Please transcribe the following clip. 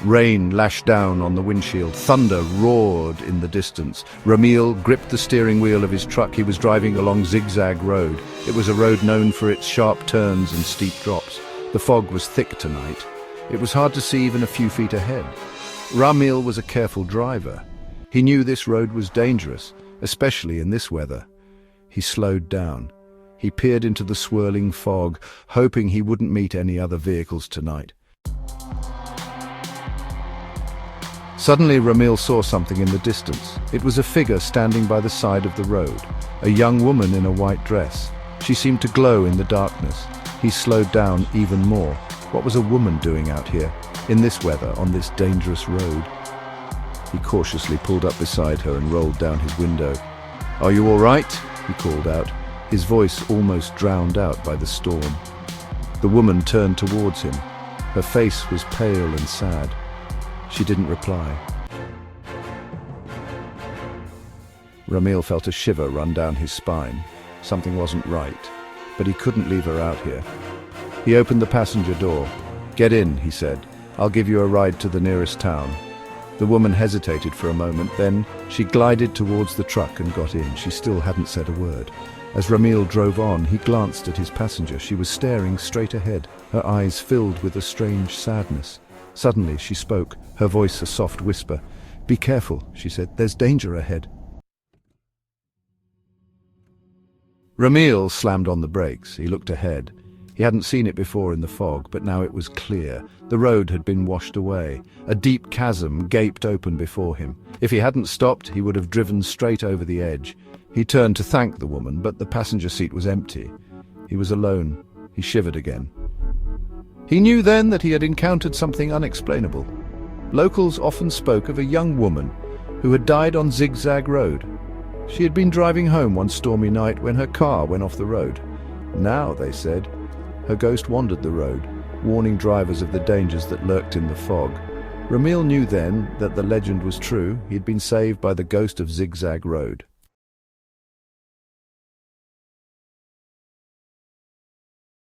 Rain lashed down on the windshield. Thunder roared in the distance. Ramil gripped the steering wheel of his truck. He was driving along Zigzag Road. It was a road known for its sharp turns and steep drops. The fog was thick tonight. It was hard to see even a few feet ahead. Ramil was a careful driver. He knew this road was dangerous, especially in this weather. He slowed down. He peered into the swirling fog, hoping he wouldn't meet any other vehicles tonight. Suddenly, Ramil saw something in the distance. It was a figure standing by the side of the road, a young woman in a white dress. She seemed to glow in the darkness. He slowed down even more. What was a woman doing out here, in this weather, on this dangerous road? He cautiously pulled up beside her and rolled down his window. "Are you all right?" he called out, his voice almost drowned out by the storm. The woman turned towards him. Her face was pale and sad. She didn't reply. Ramil felt a shiver run down his spine. Something wasn't right, but he couldn't leave her out here. He opened the passenger door. "Get in," he said. "I'll give you a ride to the nearest town." The woman hesitated for a moment, then she glided towards the truck and got in. She still hadn't said a word. As Ramil drove on, he glanced at his passenger. She was staring straight ahead, her eyes filled with a strange sadness. Suddenly she spoke, her voice a soft whisper. "Be careful," she said. "There's danger ahead." Ramil slammed on the brakes. He looked ahead. He hadn't seen it before in the fog, but now it was clear. The road had been washed away. A deep chasm gaped open before him. If he hadn't stopped, he would have driven straight over the edge. He turned to thank the woman, but the passenger seat was empty. He was alone. He shivered again. He knew then that he had encountered something unexplainable. Locals often spoke of a young woman who had died on Zigzag Road. She had been driving home one stormy night when her car went off the road. Now, they said, her ghost wandered the road, warning drivers of the dangers that lurked in the fog. Ramil knew then that the legend was true. He had been saved by the ghost of Zigzag Road.